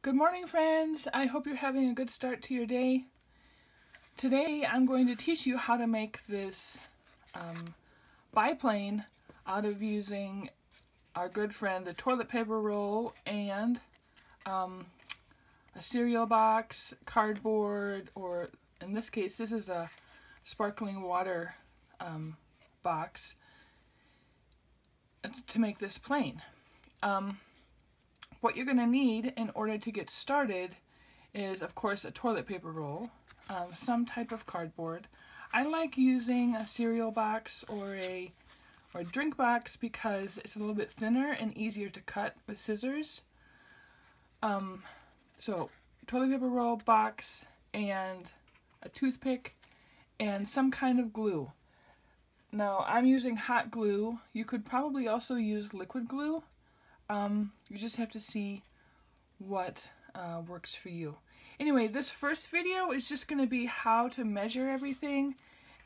Good morning, friends. I hope you're having a good start to your day. Today I'm going to teach you how to make this biplane out of using our good friend the toilet paper roll and a cereal box, cardboard, or in this case this is a sparkling water box to make this plane. What you're going to need in order to get started is, of course, a toilet paper roll, some type of cardboard. I like using a cereal box or a drink box because it's a little bit thinner and easier to cut with scissors. So toilet paper roll, box, and a toothpick, and some kind of glue. Now I'm using hot glue. You could probably also use liquid glue. You just have to see what works for you. Anyway, this first video is just going to be how to measure everything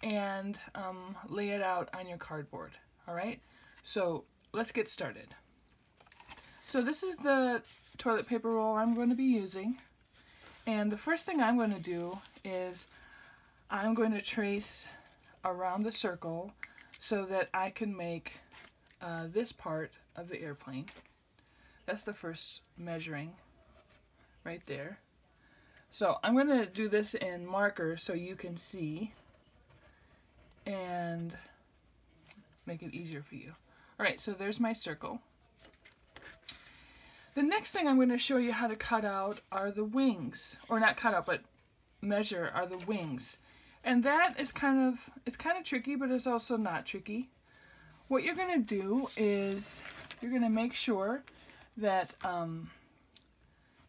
and lay it out on your cardboard. Alright, so let's get started. So this is the toilet paper roll I'm going to be using, and the first thing I'm going to do is I'm going to trace around the circle so that I can make this part of the airplane. That's the first measuring right there. So I'm going to do this in marker so you can see and make it easier for you. Alright, so there's my circle. The next thing I'm going to show you how to cut out are the wings. Or not cut out, but measure are the wings. And that is it's kind of tricky, but it's also not tricky. What you're going to do is you're going to make sure that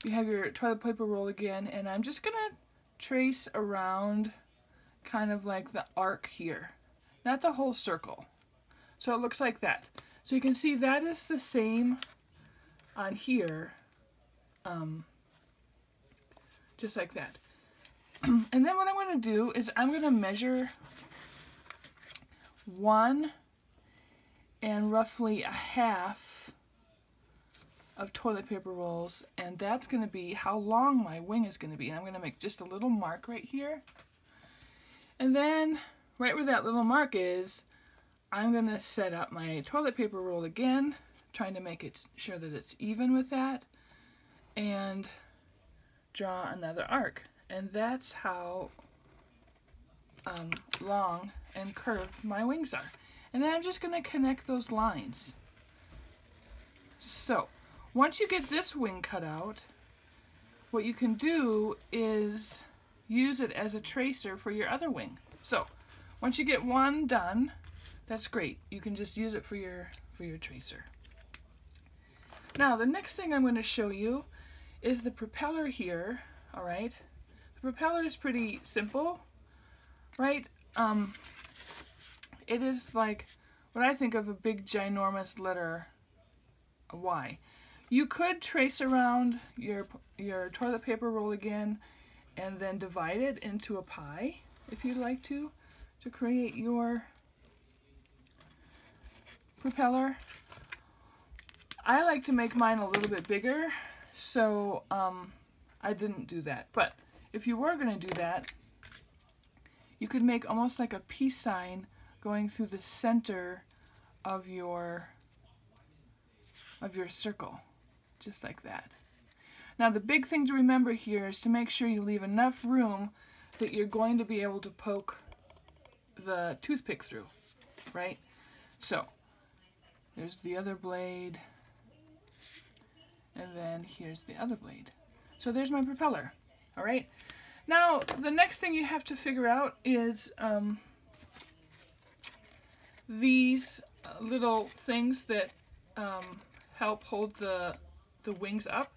you have your toilet paper roll again, and I'm just going to trace around kind of like the arc here, not the whole circle. So it looks like that. So you can see that is the same on here, just like that. And then what I'm going to do is I'm going to measure 1 and roughly a half of toilet paper rolls, and that's going to be how long my wing is going to be. And I'm going to make just a little mark right here, and then right where that little mark is, I'm going to set up my toilet paper roll again, trying to make it sure that it's even with that, and draw another arc. And that's how long and curved my wings are. And then I'm just going to connect those lines. So once you get this wing cut out, what you can do is use it as a tracer for your other wing. So once you get one done, that's great. You can just use it for your tracer. Now the next thing I'm going to show you is the propeller here. All right, the propeller is pretty simple, right? It is like what I think of a big ginormous letter Y. You could trace around your toilet paper roll again and then divide it into a pie if you'd like to create your propeller. I like to make mine a little bit bigger, so I didn't do that. But if you were going to do that, you could make almost like a peace sign going through the center of your circle, just like that. Now the big thing to remember here is to make sure you leave enough room that you're going to be able to poke the toothpick through, right? So there's the other blade, and then here's the other blade. So there's my propeller. All right. Now the next thing you have to figure out is these little things that help hold the wings up.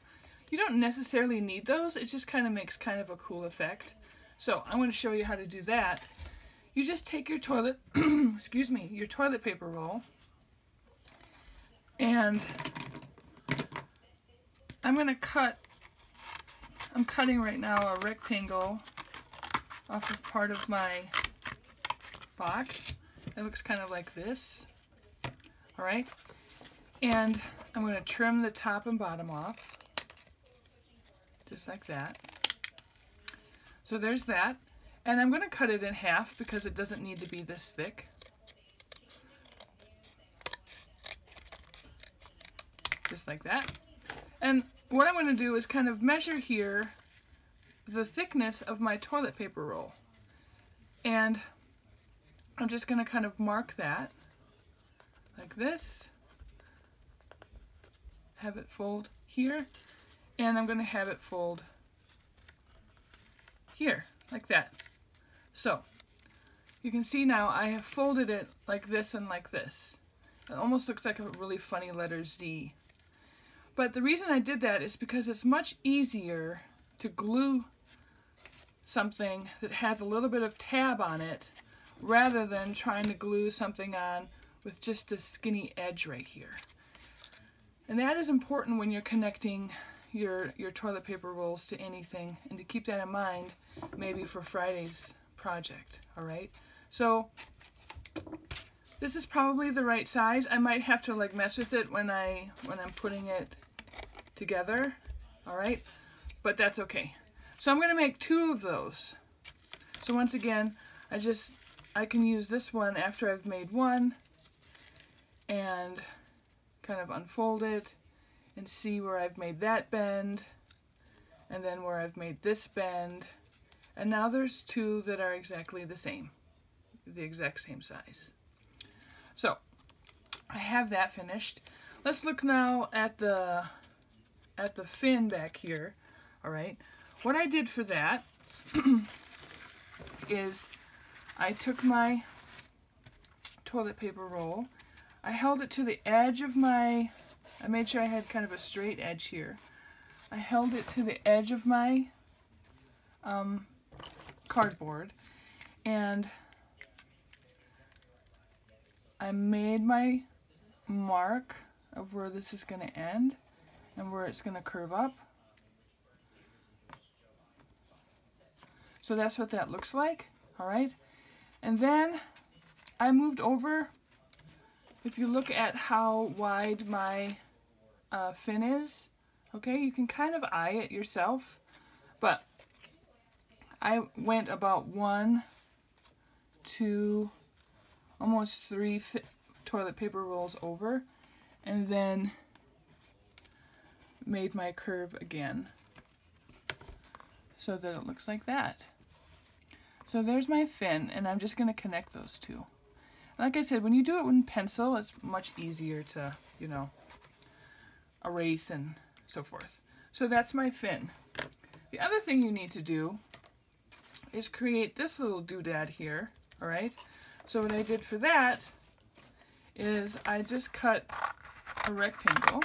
You don't necessarily need those. It just kind of makes kind of a cool effect. So I'm going to show you how to do that. You just take your toilet, excuse me, your toilet paper roll, and I'm going to cut. I'm cutting right now a rectangle off of part of my box. It looks kind of like this. All right, and I'm going to trim the top and bottom off. just like that. So there's that. And I'm going to cut it in half because it doesn't need to be this thick. Just like that. And what I'm going to do is kind of measure here the thickness of my toilet paper roll. And I'm just going to kind of mark that like this. Have it fold here. And I'm going to have it fold here, like that. So, you can see now I have folded it like this and like this. It almost looks like a really funny letter Z. But the reason I did that is because it's much easier to glue something that has a little bit of tab on it rather than trying to glue something on with just the skinny edge right here. And that is important when you're connecting your toilet paper rolls to anything, and to keep that in mind maybe for Friday's project. Alright, so this is probably the right size. I might have to like mess with it when I'm putting it together. Alright, but that's okay. So I'm going to make 2 of those. So once again, I can use this one after I've made one and kind of unfold it and see where I've made that bend and then where I've made this bend. And now there's 2 that are exactly the same, the exact same size. So I have that finished. Let's look now at the fin back here. All right, what I did for that is I took my toilet paper roll, I held it to the edge of I made sure I had kind of a straight edge here. I held it to the edge of my cardboard, and I made my mark of where this is going to end and where it's going to curve up. So that's what that looks like. Alright, and then I moved over. If you look at how wide my fin is, okay, you can kind of eye it yourself, but I went about 1, 2, almost 3 toilet paper rolls over, and then made my curve again so that it looks like that. So there's my fin, and I'm just going to connect those 2. Like I said, when you do it with pencil, it's much easier to, you know, erase and so forth. So that's my fin. The other thing you need to do is create this little doodad here, alright? So what I did for that is I just cut a rectangle.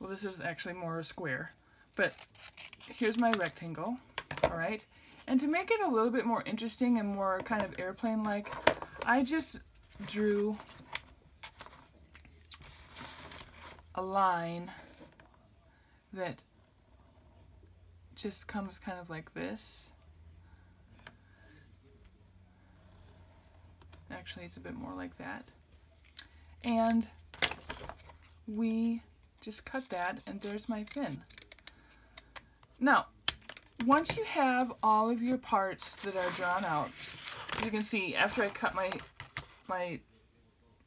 Well, this is actually more a square, but here's my rectangle, alright? And to make it a little bit more interesting and more kind of airplane-like, I just drew a line that just comes kind of like this. Actually, it's a bit more like that. And we just cut that, and there's my fin. Now, once you have all of your parts that are drawn out, you can see after I cut my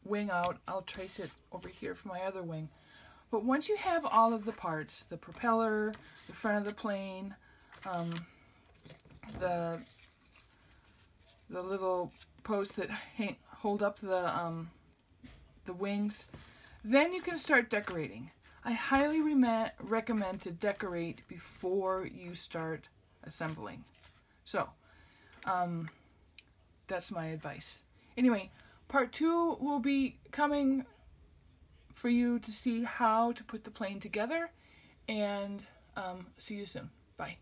wing out, I'll trace it over here for my other wing. But once you have all of the parts, the propeller, the front of the plane, the little posts that hold up the wings, then you can start decorating. I highly recommend to decorate before you start assembling. So, that's my advice. Anyway, part 2 will be coming for you to see how to put the plane together, and see you soon. Bye.